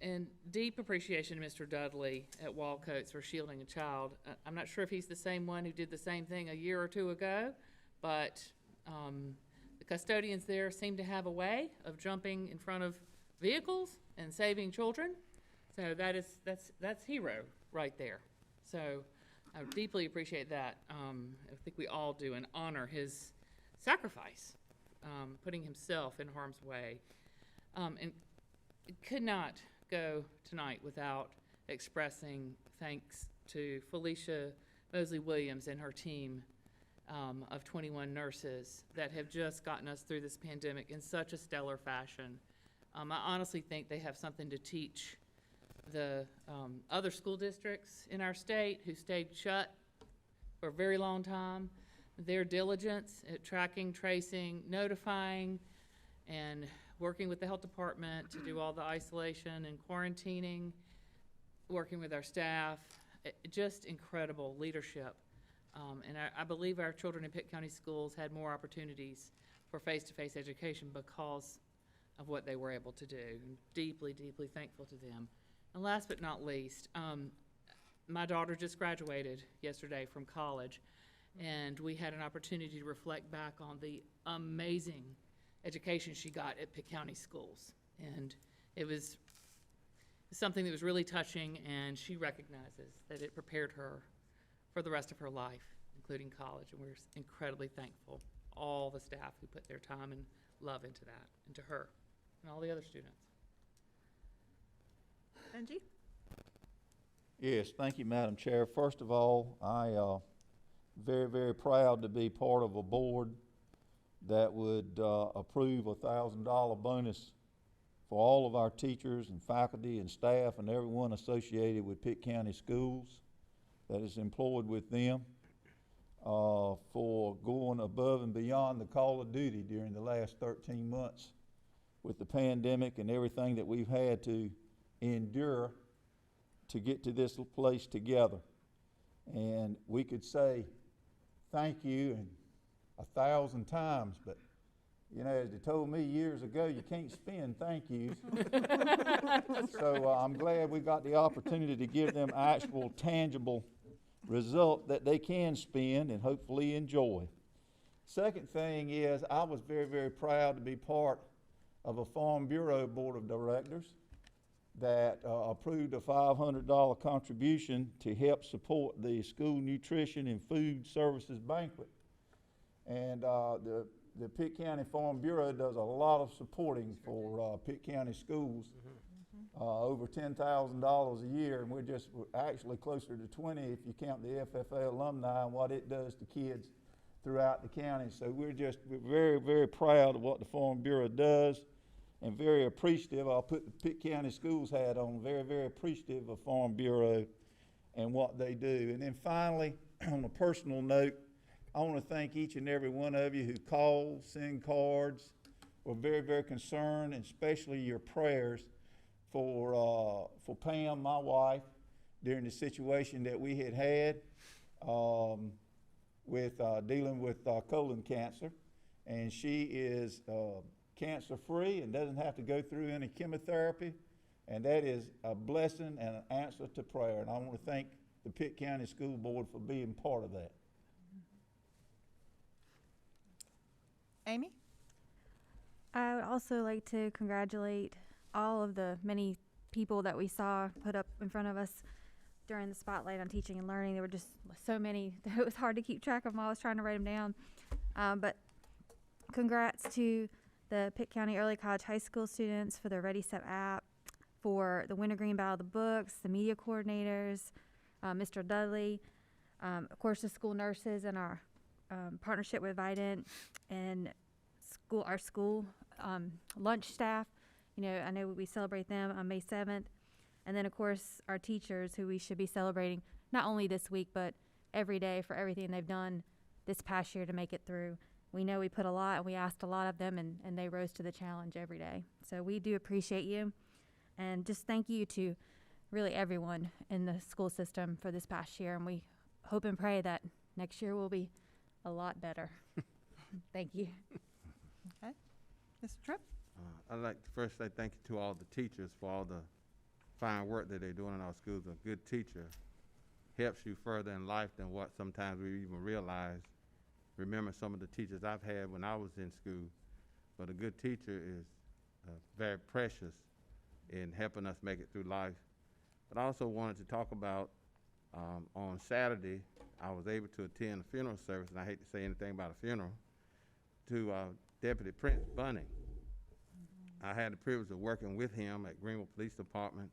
S3: And deep appreciation to Mr. Dudley at Walcoats for shielding a child. I'm not sure if he's the same one who did the same thing a year or two ago, but the custodians there seem to have a way of jumping in front of vehicles and saving children. So that's hero right there. So I deeply appreciate that. I think we all do, and honor his sacrifice, putting himself in harm's way. And it could not go tonight without expressing thanks to Felicia Mosley Williams and her team of 21 nurses that have just gotten us through this pandemic in such a stellar fashion. I honestly think they have something to teach the other school districts in our state who stayed shut for a very long time. Their diligence at tracking, tracing, notifying, and working with the health department to do all the isolation and quarantining, working with our staff, just incredible leadership. And I believe our children in Pitt County schools had more opportunities for face-to-face education because of what they were able to do. I'm deeply, deeply thankful to them. And last but not least, my daughter just graduated yesterday from college, and we had an opportunity to reflect back on the amazing education she got at Pitt County schools. And it was something that was really touching, and she recognizes that it prepared her for the rest of her life, including college. And we're incredibly thankful, all the staff who put their time and love into that, and to her and all the other students.
S1: Benji?
S9: Yes, thank you, Madam Chair. First of all, I very, very proud to be part of a board that would approve a $1,000 bonus for all of our teachers and faculty and staff and everyone associated with Pitt County Schools that is employed with them for going above and beyond the call of duty during the last 13 months with the pandemic and everything that we've had to endure to get to this place together. And we could say thank you and 1,000 times, but you know, as they told me years ago, you can't spend thank yous. So I'm glad we got the opportunity to give them actual tangible result that they can spend and hopefully enjoy. Second thing is, I was very, very proud to be part of a Farm Bureau Board of Directors that approved a $500 contribution to help support the school nutrition and food services banquet. And the Pitt County Farm Bureau does a lot of supporting for Pitt County schools, over $10,000 a year, and we're actually closer to 20 if you count the FFA alumni and what it does to kids throughout the county. So we're very, very proud of what the Farm Bureau does and very appreciative. I'll put the Pitt County Schools hat on, very, very appreciative of Farm Bureau and what they do. And then finally, on a personal note, I want to thank each and every one of you who call, send cards, were very, very concerned, and especially your prayers for Pam, my wife, during the situation that we had with dealing with colon cancer. And she is cancer-free and doesn't have to go through any chemotherapy. And that is a blessing and an answer to prayer. And I want to thank the Pitt County School Board for being part of that.
S1: Amy?
S12: I would also like to congratulate all of the many people that we saw put up in front of us during the spotlight on teaching and learning. There were just so many that it was hard to keep track of them. I was trying to write them down. But congrats to the Pitt County Early College High School students for the Ready Step app, for the Wintergreen Battle of the Books, the media coordinators, Mr. Dudley, of course the school nurses and our partnership with Vident, and our school lunch staff. You know, I know we celebrate them on May 7th. And then, of course, our teachers, who we should be celebrating not only this week, but every day for everything they've done this past year to make it through. We know we put a lot and we asked a lot of them, and they rose to the challenge every day. So we do appreciate you. And just thank you to really everyone in the school system for this past year. And we hope and pray that next year will be a lot better. Thank you.
S1: Okay. Mr. Tripp?
S13: I'd like to first say thank you to all the teachers for all the fine work that they're doing in our schools. A good teacher helps you further in life than what sometimes we even realize. Remember some of the teachers I've had when I was in school but a good teacher is very precious in helping us make it through life. But I also wanted to talk about, on Saturday, I was able to attend a funeral service, and I hate to say anything about a funeral, to Deputy Prince Bunning. I had the privilege of working with him at Greenville Police Department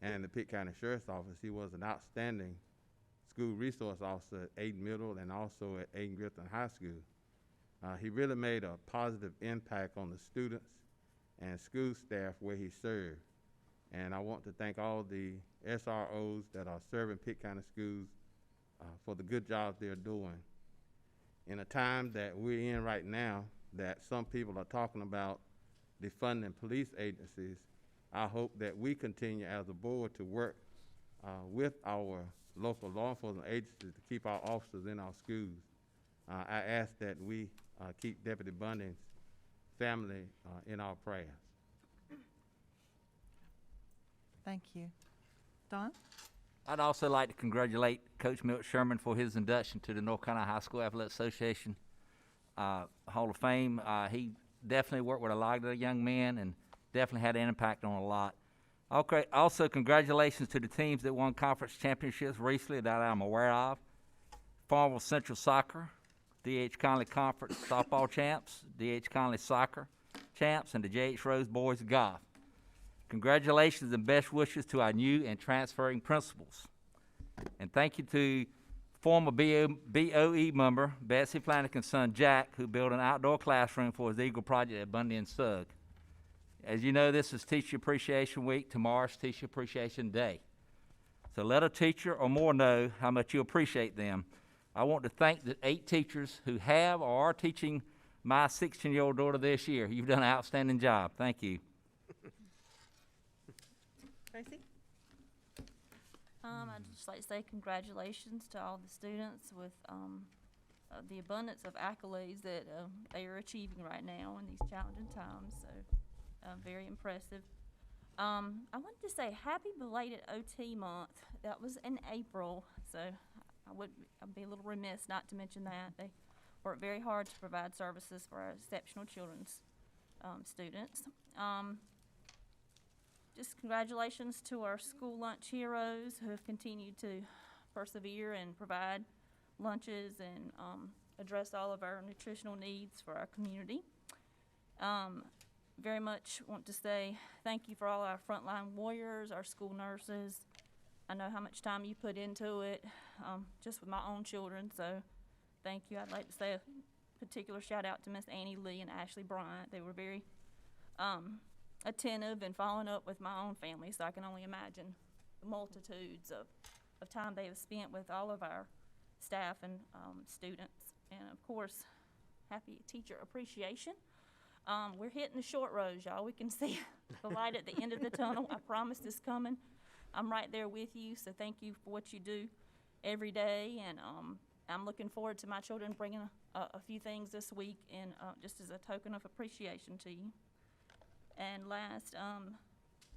S13: and the Pitt County Sheriff's Office. He was an outstanding school resource officer at Aiden Middle and also at Aiden Griffin High School. He really made a positive impact on the students and school staff where he served. And I want to thank all the SROs that are serving Pitt County schools for the good job they're doing. In a time that we're in right now, that some people are talking about defunding police agencies, I hope that we continue as a board to work with our local law enforcement agencies to keep our officers in our schools. I ask that we keep Deputy Bundy's family in our prayers.
S1: Thank you. Don?
S6: I'd also like to congratulate Coach Milt Sherman for his induction to the North Carolina High School Athletic Association Hall of Fame. He definitely worked with a lot of the young men and definitely had an impact on a lot. Okay, also, congratulations to the teams that won conference championships recently that I'm aware of. Farmville Central Soccer, D.H. Conley Conference Softball Champs, D.H. Conley Soccer Champs, and the J.H. Rose Boys Golf. Congratulations and best wishes to our new and transferring principals. And thank you to former BOE member Betsy Flanagan's son Jack, who built an outdoor classroom for his Eagle project at Bundy and Sugg. As you know, this is Teacher Appreciation Week. Tomorrow's Teacher Appreciation Day. So let a teacher or more know how much you appreciate them. I want to thank the 8 teachers who have or are teaching my 16-year-old daughter this year. You've done an outstanding job. Thank you.
S1: Tracy?
S2: I'd just like to say congratulations to all the students with the abundance of accolades that they are achieving right now in these challenging times. So very impressive. I wanted to say happy belated OT month. That was in April, so I'd be a little remiss not to mention that. They work very hard to provide services for our exceptional children's students. Just congratulations to our school lunch heroes who have continued to persevere and provide lunches and address all of our nutritional needs for our community. Very much want to say thank you for all our frontline warriors, our school nurses. I know how much time you put into it, just with my own children, so thank you. I'd like to say a particular shout out to Miss Annie Lee and Ashley Bryant. They were very attentive and following up with my own family, so I can only imagine the multitudes of time they have spent with all of our staff and students. And of course, happy Teacher Appreciation. We're hitting the short rows, y'all. We can see the light at the end of the tunnel. I promise it's coming. I'm right there with you, so thank you for what you do every day. And I'm looking forward to my children bringing a few things this week, and just as a token of appreciation to you. And last,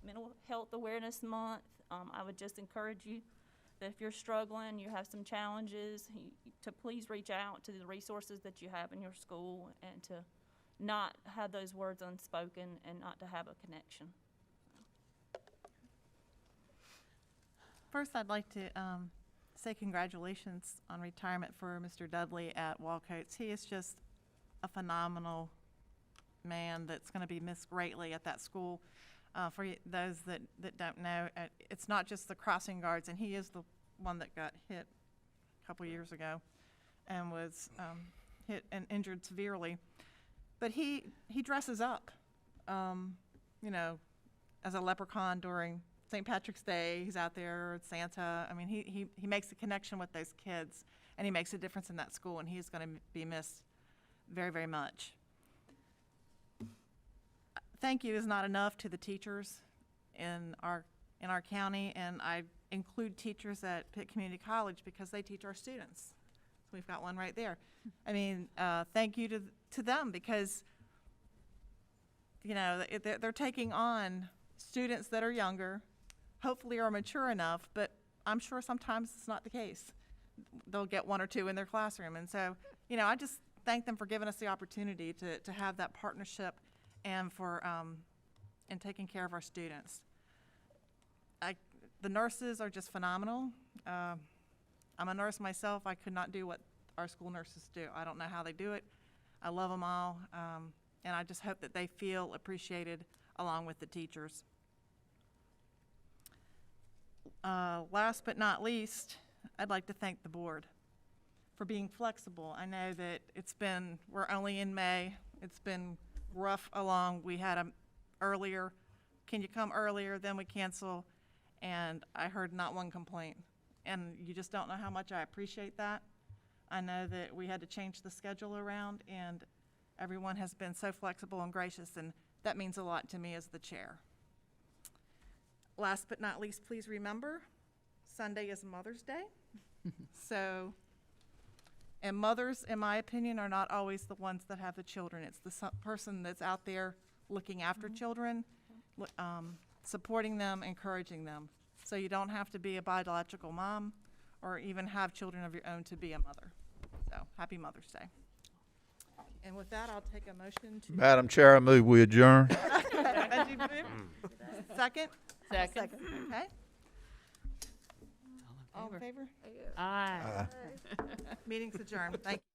S2: Mental Health Awareness Month. I would just encourage you that if you're struggling, you have some challenges, to please reach out to the resources that you have in your school and to not have those words unspoken and not to have a connection.
S1: First, I'd like to say congratulations on retirement for Mr. Dudley at Walcoats. He is just a phenomenal man that's going to be missed greatly at that school. For those that don't know, it's not just the crossing guards, and he is the one that got hit a couple years ago and was hit and injured severely. But he dresses up, you know, as a leprechaun during St. Patrick's Day. He's out there with Santa. I mean, he makes a connection with those kids, and he makes a difference in that school, and he's going to be missed very, very much. Thank you is not enough to the teachers in our county, and I include teachers at Pitt Community College because they teach our students. So we've got one right there. I mean, thank you to them because, you know, they're taking on students that are younger, hopefully are mature enough, but I'm sure sometimes it's not the case. They'll get 1 or 2 in their classroom. And so, you know, I just thank them for giving us the opportunity to have that partnership and and taking care of our students. The nurses are just phenomenal. I'm a nurse myself. I could not do what our school nurses do. I don't know how they do it. I love them all, and I just hope that they feel appreciated along with the teachers. Last but not least, I'd like to thank the board for being flexible. I know that we're only in May. It's been rough along. We had earlier, can you come earlier? Then we cancel, and I heard not one complaint. And you just don't know how much I appreciate that. I know that we had to change the schedule around, and everyone has been so flexible and gracious, and that means a lot to me as the chair. Last but not least, please remember, Sunday is Mother's Day. So, and mothers, in my opinion, are not always the ones that have the children. It's the person that's out there looking after children, supporting them, encouraging them. So you don't have to be a biological mom or even have children of your own to be a mother. So, happy Mother's Day. And with that, I'll take a motion to.
S9: Madam Chair, I move we adjourn.
S1: Reggie move. Second?
S3: Second.
S1: Okay. All in favor?
S3: Aye.
S1: Meeting's adjourned. Thank you.